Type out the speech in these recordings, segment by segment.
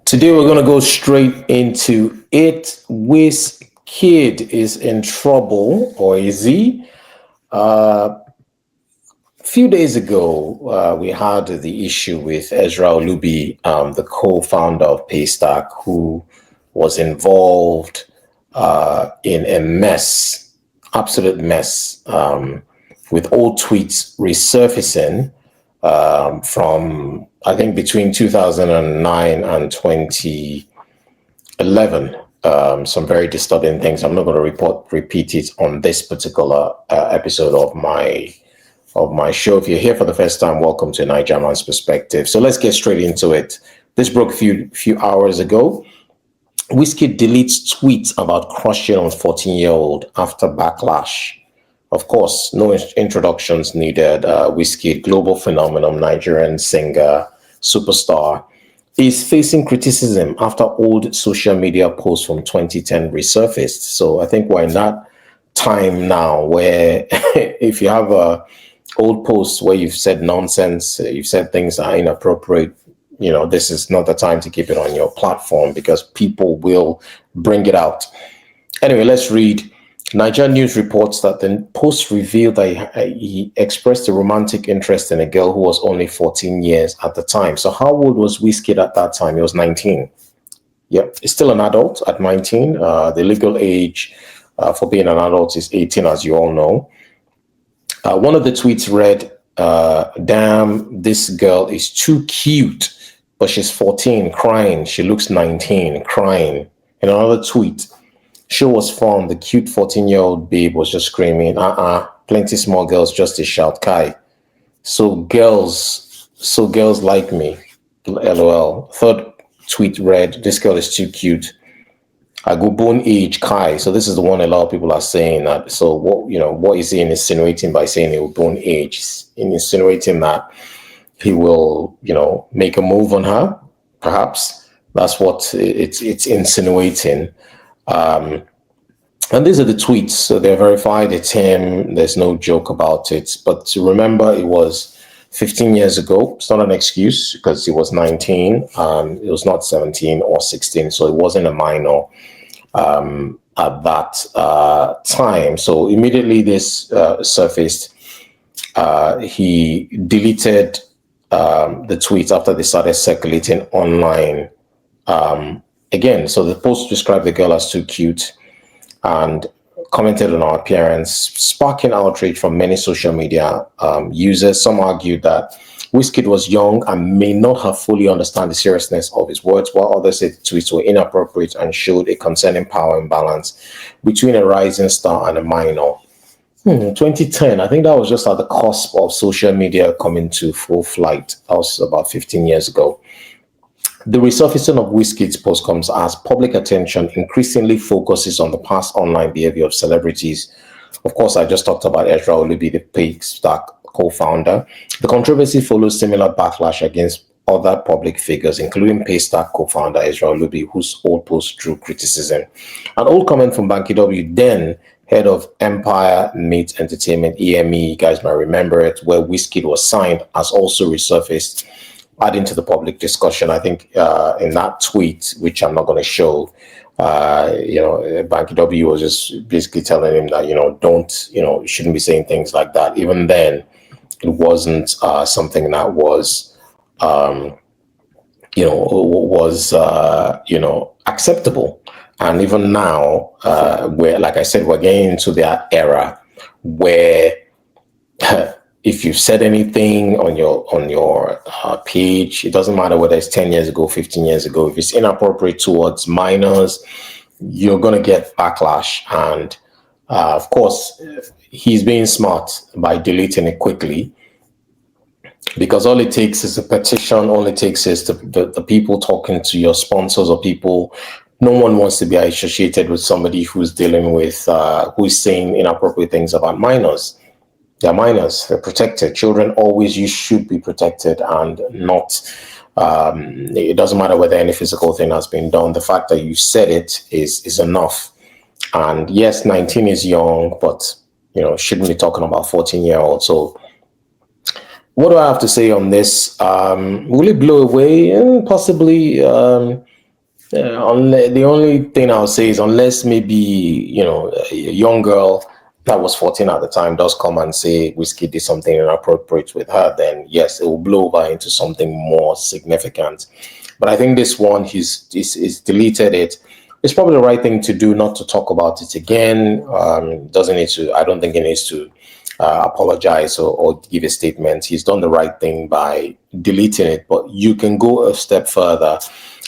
Today we're going to go straight into it. Wizkid is in trouble, or is he? A few days ago, we had the issue with 𝐟𝐨𝐫𝐿𝐫𝐫, the co-founder of Paystack, who was involved in a mess, absolute mess, with old tweets resurfacing from, I think, between 2009 and 2011. Some very disturbing things. I'm not going to repeat it on this particular episode of my show. If you're here for the first time, welcome to Naijaman's Perspective. So let's get straight into it. This broke a few hours ago. Wizkid deletes tweets about crushing on 14-year-old after backlash. Of course, no introductions needed. Wizkid, global phenomenon, Nigerian singer, superstar, is facing criticism after old social media posts from 2010 resurfaced. So I think we're in that time now where if you have old posts where you've said nonsense, you've said things that are inappropriate, you know, this is not the time to keep it on your platform because people will bring it out. Anyway, let's read. Nigerian news reports that the post revealed that he expressed a romantic interest in a girl who was only 14 years at the time. So how old was Wizkid at that time? He was 19. Yep, he's still an adult at 19. The legal age for being an adult is 18, as you all know. One of the tweets read, damn, this girl is too cute, but she's 14, crying. She looks 19, crying. In another tweet, show was found. The cute 14-year-old babe was just screaming, plenty small girls just to shout, Kai. So girls like me, LOL. Third tweet read, this girl is too cute. I go bone age, Kai. So this is the one a lot of people are saying that. So what is he insinuating by saying he will bone age? He's insinuating that he will, make a move on her, perhaps. That's what it's insinuating. And these are the tweets, so they're verified, it's him, there's no joke about it. But to remember, it was 15 years ago. It's not an excuse because he was 19, it was not 17 or 16, so it wasn't a minor at that time. So immediately this surfaced. He deleted the tweets after they started circulating online. Again, so the post described the girl as too cute and commented on her appearance, sparking outrage from many social media users. Some argued that Wizkid was young and may not have fully understood the seriousness of his words, while others said the tweets were inappropriate and showed a concerning power imbalance between a rising star and a minor. 2010, I think that was just at the cusp of social media coming to full flight. That was about 15 years ago. The resurfacing of Wizkid's post comes as public attention increasingly focuses on the past online behavior of celebrities. Of course, I just talked about 𝐟𝐨𝐿𝐫𝐫𝐫, the Paystack co-founder. The controversy follows similar backlash against other public figures, including Paystack co-founder 𝐟𝐨𝐿𝐫𝐫, whose old post drew criticism. An old comment from Banky W, then head of Empire Meat Entertainment, EME, you guys might remember it, where Wizkid was signed, has also resurfaced, adding to the public discussion. I think in that tweet, which I'm not going to show, Banky W was just basically telling him that, you shouldn't be saying things like that. Even then, it wasn't something that was, acceptable. And even now, where, like I said, we're getting into that era where if you've said anything on your page, it doesn't matter whether it's 10 years ago, 15 years ago. If it's inappropriate towards minors, you're going to get backlash. And of course, he's being smart by deleting it quickly, because all it takes is a petition. All it takes is the people talking to your sponsors or people. No one wants to be associated with somebody who's dealing with, who's saying inappropriate things about minors. They're minors, they're protected. Children you should be protected and not, it doesn't matter whether any physical thing has been done. The fact that you said it is enough. And yes, 19 is young, but, shouldn't be talking about 14-year-olds. So what do I have to say on this? Will it blow away? Possibly. The only thing I'll say is unless maybe, you know, a young girl that was 14 at the time does come and say Wizkid did something inappropriate with her, then yes, it will blow over into something more significant. But I think this one, he's deleted it. It's probably the right thing to do, not to talk about it again. Doesn't need to, I don't think he needs to apologize or give a statement. He's done the right thing by deleting it, but you can go a step further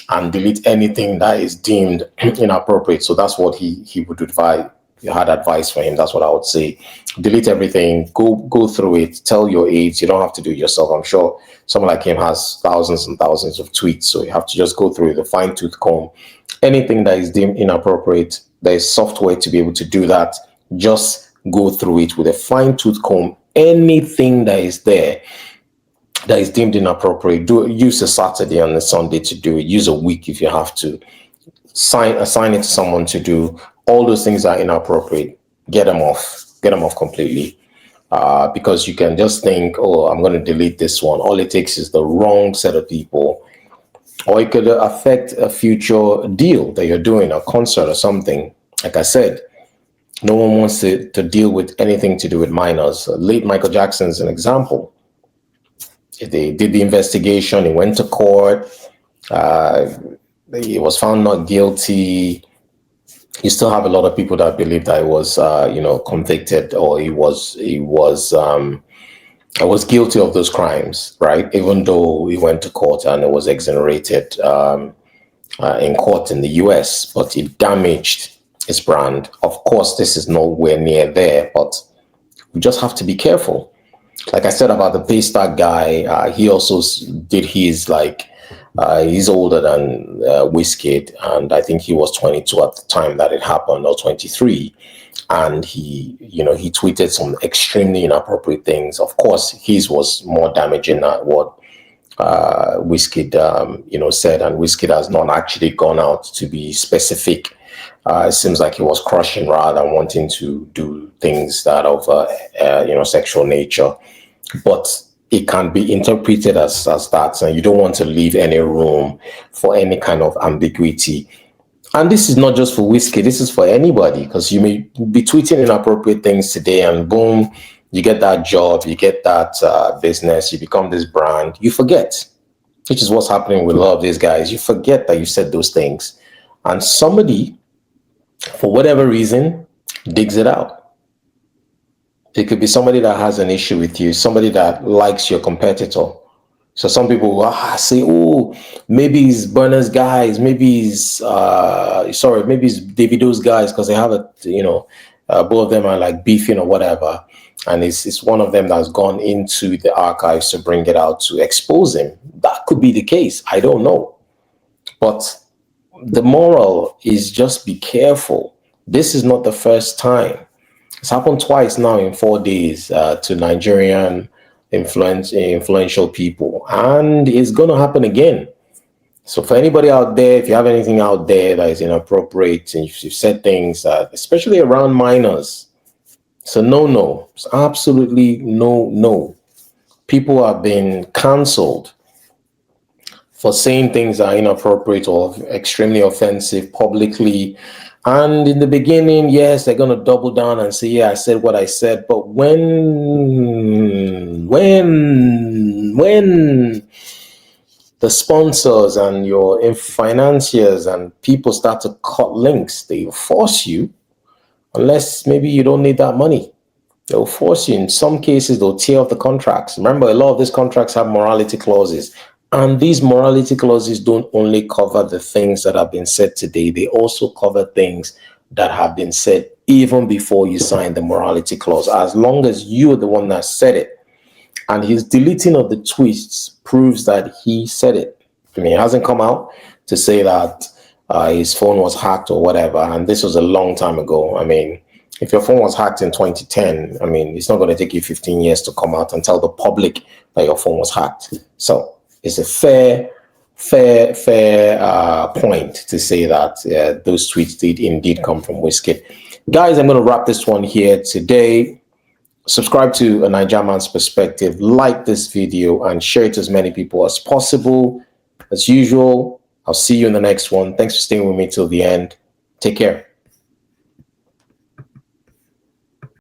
and delete anything that is deemed inappropriate. So that's what he would advise. You had advice for him. That's what I would say. Delete everything. Go through it. Tell your aides. You don't have to do it yourself. I'm sure someone like him has thousands and thousands of tweets. So you have to just go through the fine-tooth comb. Anything that is deemed inappropriate, there is software to be able to do that. Just go through it with a fine-tooth comb. Anything that is there that is deemed inappropriate, use a Saturday and a Sunday to do it. Use a week if you have to. Assign it to someone to do. All those things are inappropriate. Get them off completely. Because you can just think, oh, I'm going to delete this one. All it takes is the wrong set of people, or it could affect a future deal that you're doing, a concert or something. Like I said, no one wants to deal with anything to do with minors. Late Michael Jackson's an example. They did the investigation. He went to court. He was found not guilty. You still have a lot of people that believe that he was, convicted, or he was guilty of those crimes, right? Even though he went to court and it was exonerated in court in the US, but it damaged his brand. Of course, this is nowhere near there, but we just have to be careful. Like I said about the Paystar guy, he also did his, he's older than Wizkid, and I think he was 22 at the time that it happened, or 23. And he tweeted some extremely inappropriate things. Of course, his was more damaging than what Wizkid, said, and Wizkid has not actually gone out to be specific. It seems like he was crushing rather than wanting to do things that of sexual nature, but it can be interpreted as that, and you don't want to leave any room for any kind of ambiguity. And this is not just for Wizkid, this is for anybody, because you may be tweeting inappropriate things today and boom, you get that job, you get that business, you become this brand, you forget, which is what's happening with a lot of these guys. You forget that you said those things, and somebody, for whatever reason, digs it out. It could be somebody that has an issue with you, somebody that likes your competitor. So some people will say, oh, maybe it's Burna's guys, maybe it's maybe it's Davido's guys, because they have both of them are like beefing or whatever. And it's one of them that's gone into the archives to bring it out to expose him. That could be the case. I don't know. But the moral is just be careful. This is not the first time. It's happened twice now in 4 days to Nigerian influential people, and it's going to happen again. So for anybody out there, if you have anything out there that is inappropriate, and if you've said things, especially around minors, it's a no-no. It's absolutely no. People have been cancelled for saying things that are inappropriate or extremely offensive publicly. And in the beginning, yes, they're going to double down and say, yeah, I said what I said. But when the sponsors and your financiers and people start to cut links, they force you, unless maybe you don't need that money. They'll force you. In some cases, they'll tear off the contracts. Remember, a lot of these contracts have morality clauses. And these morality clauses don't only cover the things that have been said today, they also cover things that have been said even before you sign the morality clause, as long as you're the one that said it. And his deleting of the tweets proves that he said it. I mean, it hasn't come out to say that his phone was hacked or whatever, and this was a long time ago. I mean, if your phone was hacked in 2010, I mean, it's not going to take you 15 years to come out and tell the public that your phone was hacked. So it's a fair point to say that those tweets did indeed come from Wizkid. Guys, I'm going to wrap this one here today. Subscribe to A Naijaman's Perspective, like this video, and share it to as many people as possible. As usual, I'll see you in the next one. Thanks for staying with me till the end. Take care.